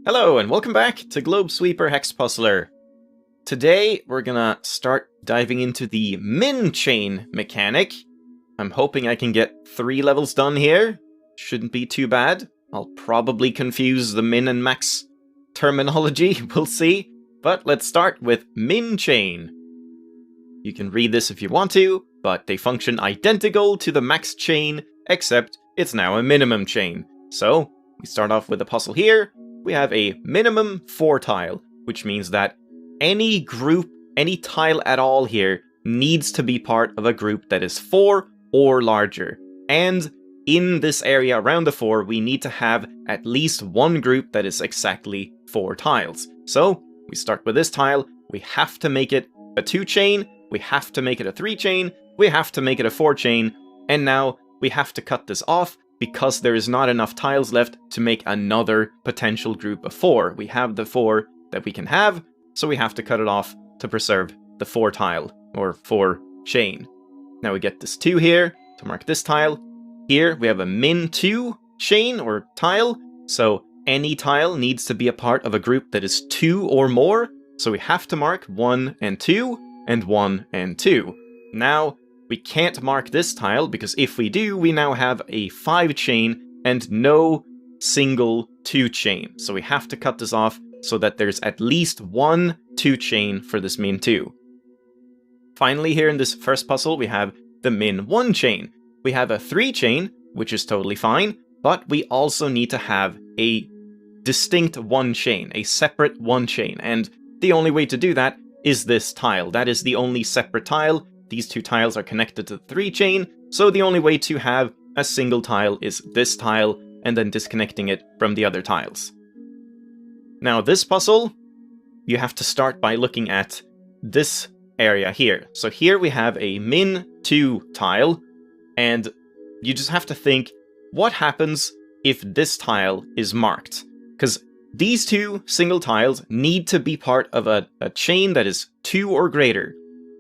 Hello and welcome back to Globesweeper Hex Puzzler. Today we're gonna start diving into the min chain mechanic. I'm hoping I can get 3 levels done here. Shouldn't be too bad. I'll probably confuse the min and max terminology, we'll see. But let's start with min chain. You can read this if you want to, but they function identical to the max chain, except it's now a minimum chain. So we start off with a puzzle here. We have a minimum 4 tile, which means that any group, any tile at all here, needs to be part of a group that is 4 or larger. And in this area around the 4, we need to have at least one group that is exactly 4 tiles. So we start with this tile, we have to make it a 2 chain, we have to make it a 3 chain, we have to make it a 4 chain, and now we have to cut this off because there is not enough tiles left to make another potential group of 4. We have the 4 that we can have, so we have to cut it off to preserve the 4 tile, or 4 chain. Now we get this 2 here to mark this tile. Here we have a min 2 chain, or tile, so any tile needs to be a part of a group that is 2 or more, so we have to mark 1 and 2, and 1 and 2. Now, we can't mark this tile, because if we do, we now have a 5 chain and no single 2 chain. So we have to cut this off so that there's at least one 2 chain for this min 2. Finally, here in this first puzzle, we have the min 1 chain. We have a 3 chain, which is totally fine, but we also need to have a distinct 1 chain, a separate 1 chain, and the only way to do that is this tile. That is the only separate tile. These 2 tiles are connected to the 3 chain, so the only way to have a single tile is this tile, and then disconnecting it from the other tiles. Now this puzzle, you have to start by looking at this area here. So here we have a min 2 tile, and you just have to think, what happens if this tile is marked? Because these 2 single tiles need to be part of a chain that is 2 or greater.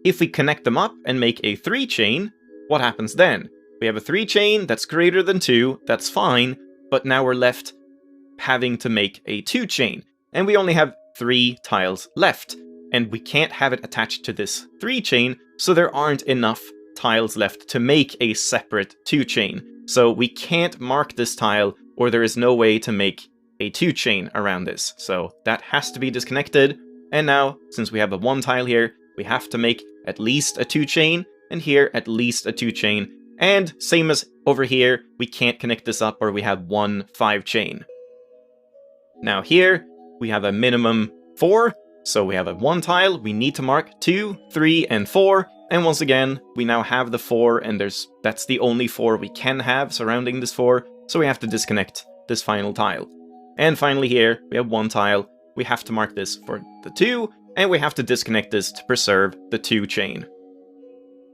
If we connect them up and make a 3 chain, what happens then? We have a 3 chain that's greater than 2, that's fine, but now we're left having to make a 2 chain, and we only have 3 tiles left, and we can't have it attached to this 3 chain, so there aren't enough tiles left to make a separate 2 chain. So we can't mark this tile, or there is no way to make a 2 chain around this, so that has to be disconnected. And now, since we have a 1 tile here, we have to make at least a 2 chain, and here at least a 2 chain, and same as over here, we can't connect this up or we have 1 5 chain. Now here, we have a minimum 4, so we have a 1 tile, we need to mark 2, 3, and 4, and once again, we now have the 4, and that's the only 4 we can have surrounding this 4, so we have to disconnect this final tile. And finally here, we have 1 tile, we have to mark this for the 2, and we have to disconnect this to preserve the 2 chain.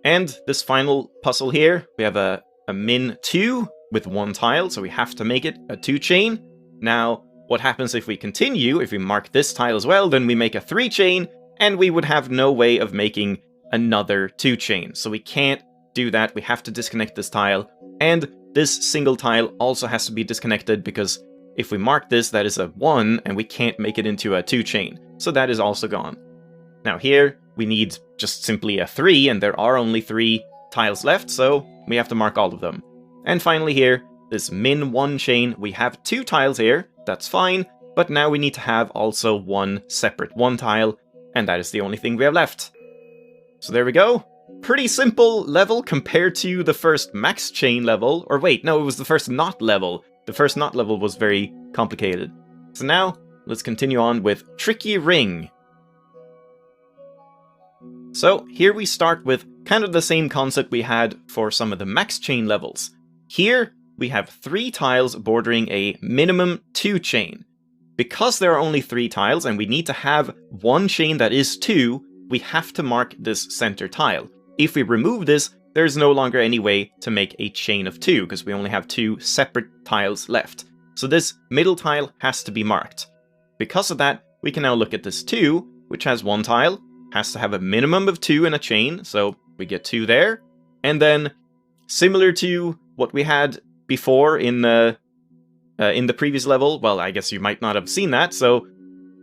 And this final puzzle here, we have a min 2 with 1 tile, so we have to make it a 2 chain. Now, what happens if we continue? If we mark this tile as well, then we make a 3 chain, and we would have no way of making another 2 chain. So we can't do that, we have to disconnect this tile, and this single tile also has to be disconnected, because if we mark this, that is a 1, and we can't make it into a 2 chain. So that is also gone. Now here, we need just simply a 3, and there are only 3 tiles left, so we have to mark all of them. And finally here, this min 1 chain, we have 2 tiles here, that's fine, but now we need to have also 1 separate 1 tile, and that is the only thing we have left. So there we go. Pretty simple level compared to the first max chain level, or wait, no, it was the first knot level. The first knot level was very complicated. So now, let's continue on with Tricky Ring. So here we start with kind of the same concept we had for some of the max chain levels. Here we have 3 tiles bordering a minimum 2 chain. Because there are only 3 tiles and we need to have 1 chain that is 2, we have to mark this center tile. If we remove this, there's no longer any way to make a chain of 2, because we only have 2 separate tiles left. So this middle tile has to be marked. Because of that, we can now look at this 2, which has 1 tile, has to have a minimum of 2 in a chain, so we get 2 there. And then, similar to what we had before in in the previous level. Well, I guess you might not have seen that, so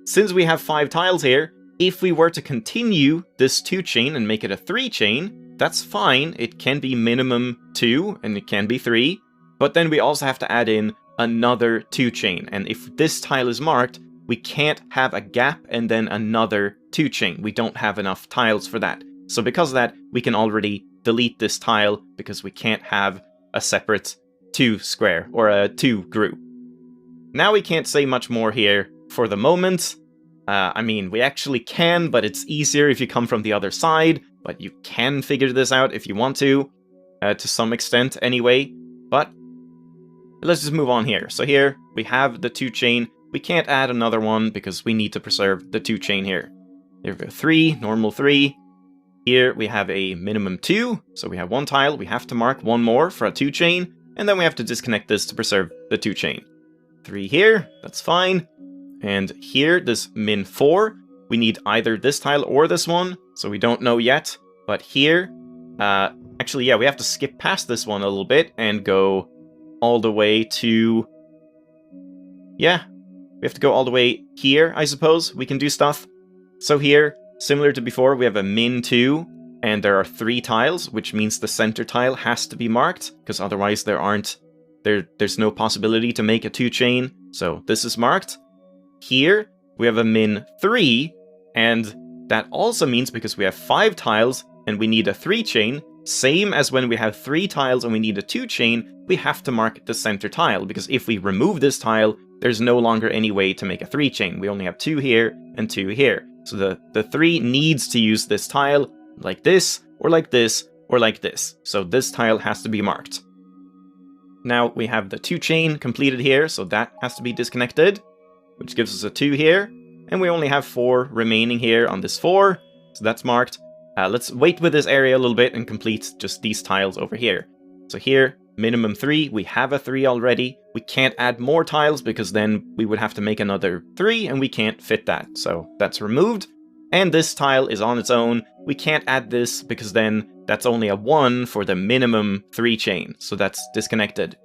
since we have 5 tiles here, if we were to continue this 2 chain and make it a 3 chain, that's fine. It can be minimum 2, and it can be 3, but then we also have to add in another 2 chain, and if this tile is marked, we can't have a gap and then another 2 chain. We don't have enough tiles for that. So because of that, we can already delete this tile, because we can't have a separate 2 square, or a 2 group. Now we can't say much more here for the moment. I mean, we actually can, but it's easier if you come from the other side, but you can figure this out if you want to some extent anyway, but let's just move on here. So here, we have the 2 chain. We can't add another one because we need to preserve the 2 chain here. There we go, 3, normal 3. Here we have a minimum 2, so we have 1 tile. We have to mark 1 more for a 2 chain, and then we have to disconnect this to preserve the 2 chain. 3 here, that's fine. And here, this min 4, we need either this tile or this one, so we don't know yet. But here, actually, yeah, we have to skip past this one a little bit and go all the way to... Yeah, we have to go all the way here, I suppose. We can do stuff. So here, similar to before, we have a min 2, and there are 3 tiles, which means the center tile has to be marked, because otherwise there's no possibility to make a 2 chain. So this is marked. Here, we have a min 3, and that also means because we have 5 tiles and we need a 3 chain, same as when we have 3 tiles and we need a 2 chain, we have to mark the center tile, because if we remove this tile, there's no longer any way to make a 3 chain. We only have 2 here and 2 here. So the 3 needs to use this tile, like this, or like this, or like this. So this tile has to be marked. Now we have the 2 chain completed here, so that has to be disconnected, which gives us a 2 here, and we only have 4 remaining here on this 4, so that's marked. Let's wait with this area a little bit and complete just these tiles over here. So here, minimum 3, we have a 3 already. We can't add more tiles because then we would have to make another 3, and we can't fit that, so that's removed. And this tile is on its own. We can't add this because then that's only a 1 for the minimum 3 chain, so that's disconnected.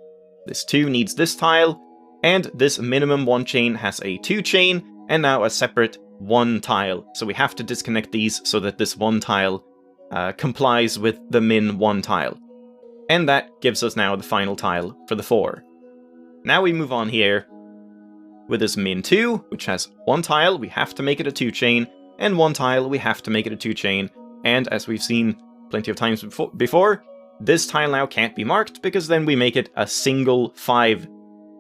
This 2 needs this tile, and this minimum 1 chain has a 2 chain, and now a separate 1 tile. So we have to disconnect these so that this 1 tile complies with the min 1 tile. And that gives us now the final tile for the 4. Now we move on here with this min 2, which has 1 tile, we have to make it a 2 chain, and 1 tile, we have to make it a 2 chain. And as we've seen plenty of times before, this tile now can't be marked because then we make it a single 5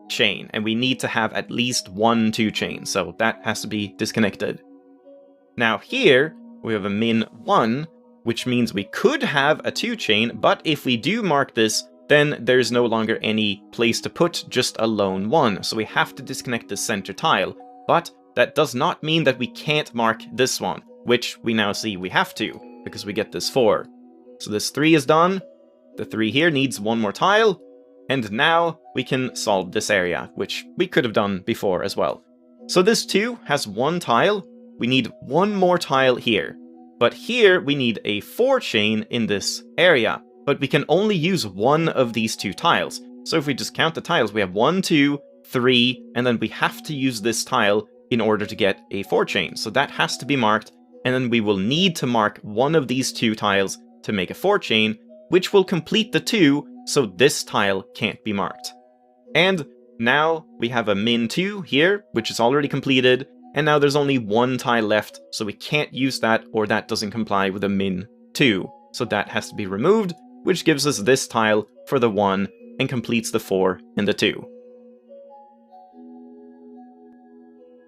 chain, and we need to have at least 1 2 chain, so that has to be disconnected. Now here, we have a min 1, which means we could have a 2 chain, but if we do mark this, then there's no longer any place to put just a lone 1, so we have to disconnect the center tile. But that does not mean that we can't mark this one, which we now see we have to, because we get this 4. So this 3 is done, the 3 here needs 1 more tile, and now we can solve this area, which we could have done before as well. So this 2 has 1 tile, we need 1 more tile here. But here we need a 4 chain in this area, but we can only use 1 of these 2 tiles. So if we just count the tiles, we have 1, 2, 3, and then we have to use this tile in order to get a 4 chain. So that has to be marked, and then we will need to mark 1 of these 2 tiles to make a 4 chain, which will complete the 2, so this tile can't be marked. And now we have a min 2 here, which is already completed, and now there's only 1 tile left, so we can't use that, or that doesn't comply with a min 2. So that has to be removed, which gives us this tile for the 1, and completes the 4 and the 2.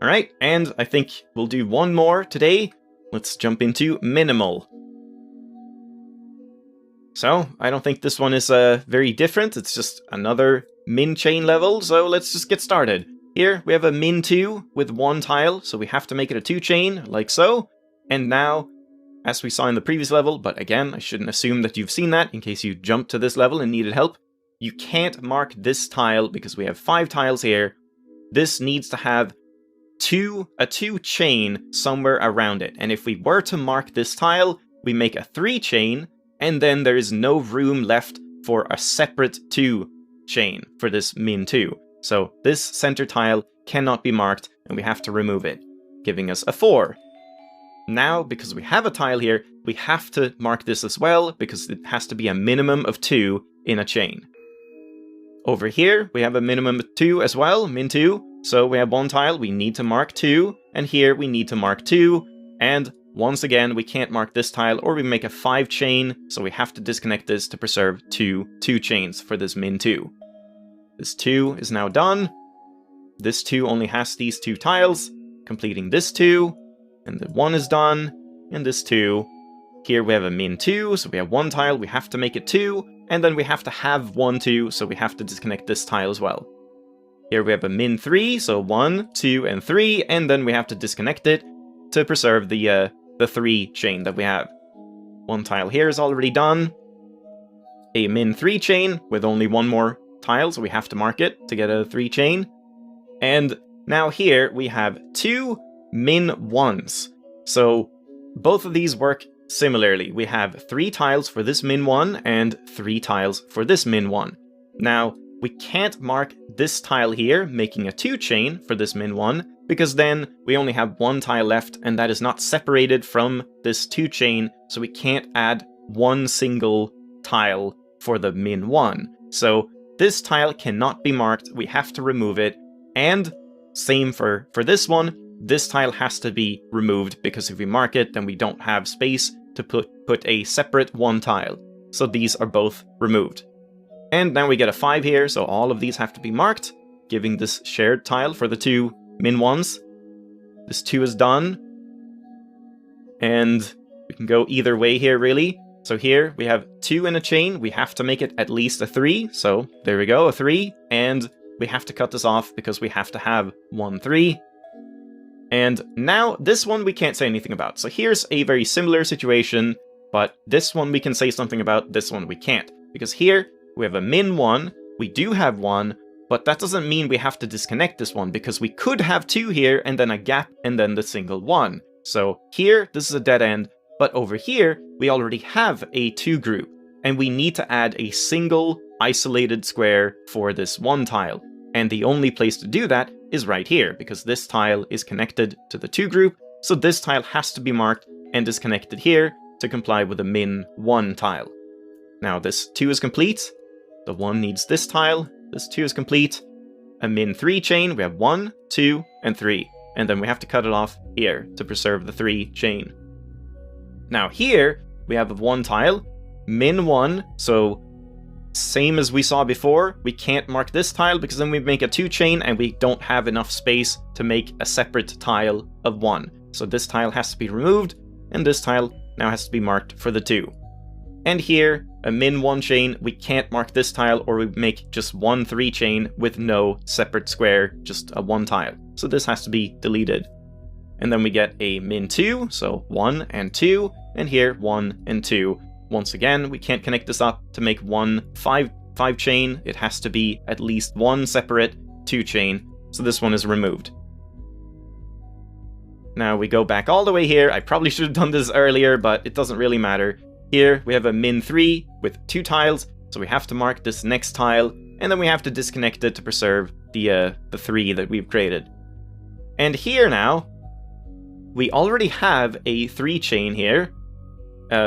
Alright, and I think we'll do one more today. Let's jump into minimal. So, I don't think this one is very different, it's just another min chain level, so let's just get started. Here, we have a min 2 with 1 tile, so we have to make it a 2 chain, like so. And now, as we saw in the previous level, but again, I shouldn't assume that you've seen that in case you jumped to this level and needed help, you can't mark this tile because we have 5 tiles here. This needs to have a 2 chain somewhere around it, and if we were to mark this tile, we make a 3 chain, and then there is no room left for a separate 2 chain for this min 2. So this center tile cannot be marked, and we have to remove it, giving us a 4. Now, because we have a tile here, we have to mark this as well, because it has to be a minimum of 2 in a chain. Over here, we have a minimum of 2 as well, min 2. So we have one tile, we need to mark 2, and here we need to mark 2, and once again, we can't mark this tile, or we make a 5 chain, so we have to disconnect this to preserve 2 chains for this min 2. This 2 is now done. This 2 only has these 2 tiles, completing this 2, and the 1 is done, and this 2. Here we have a min 2, so we have one tile, we have to make it 2, and then we have to have 1, 2, so we have to disconnect this tile as well. Here we have a min 3, so 1, 2, and 3, and then we have to disconnect it to preserve the 3 chain that we have. One tile here is already done. A min 3 chain with only one more tile, so we have to mark it to get a 3 chain. And now here we have 2 min 1s. So both of these work similarly. We have 3 tiles for this min 1 and 3 tiles for this min 1. Now, we can't mark this tile here, making a 2 chain for this min 1, because then we only have 1 tile left, and that is not separated from this 2 chain, so we can't add 1 single tile for the min 1. So this tile cannot be marked, we have to remove it, and same for this one, this tile has to be removed, because if we mark it, then we don't have space to put a separate 1 tile. So these are both removed. And now we get a 5 here, so all of these have to be marked, giving this shared tile for the 2 min 1s. This 2 is done. And we can go either way here, really. So here we have 2 in a chain, we have to make it at least a 3, so there we go, a 3. And we have to cut this off because we have to have 1, 3. And now this one we can't say anything about. So here's a very similar situation, but this one we can say something about, this one we can't. Because here we have a min 1, we do have 1, but that doesn't mean we have to disconnect this one, because we could have 2 here, and then a gap, and then the single 1. So here, this is a dead end, but over here, we already have a 2 group, and we need to add a single isolated square for this 1 tile. And the only place to do that is right here, because this tile is connected to the 2 group, so this tile has to be marked and disconnected here to comply with the min 1 tile. Now this 2 is complete. The 1 needs this tile, this 2 is complete. A min 3 chain, we have 1, 2, and 3. And then we have to cut it off here to preserve the 3 chain. Now here, we have 1 tile, min 1, so same as we saw before, we can't mark this tile because then we make a 2 chain and we don't have enough space to make a separate tile of 1. So this tile has to be removed, and this tile now has to be marked for the 2. And here, a min 1 chain, we can't mark this tile, or we make just 1 3 chain with no separate square, just a 1 tile. So this has to be deleted. And then we get a min 2, so 1 and 2, and here 1 and 2. Once again, we can't connect this up to make 1 5 chain, it has to be at least 1 separate 2 chain, so this one is removed. Now we go back all the way here, I probably should have done this earlier, but it doesn't really matter. Here we have a min 3 with 2 tiles, so we have to mark this next tile, and then we have to disconnect it to preserve the 3 that we've created. And here now, we already have a 3 chain here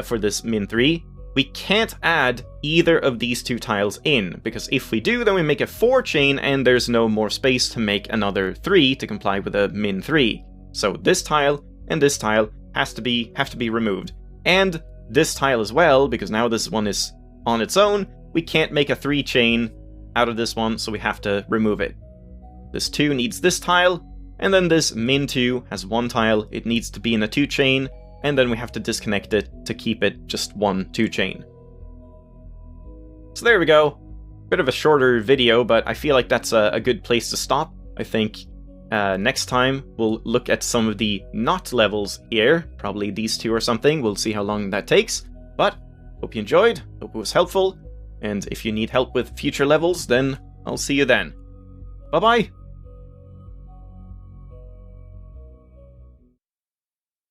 for this min 3. We can't add either of these 2 tiles in, because if we do, then we make a 4 chain and there's no more space to make another 3 to comply with a min 3. So this tile and this tile have to be removed. And this tile as well, because now this one is on its own, we can't make a 3 chain out of this one, so we have to remove it. This 2 needs this tile, and then this min 2 has 1 tile, it needs to be in a 2 chain, and then we have to disconnect it to keep it just 1 2 chain. So there we go. Bit of a shorter video, but I feel like that's a good place to stop. I think next time we'll look at some of the not levels here, probably these 2 or something, we'll see how long that takes. But hope you enjoyed, hope it was helpful, and if you need help with future levels, then I'll see you then. Bye bye!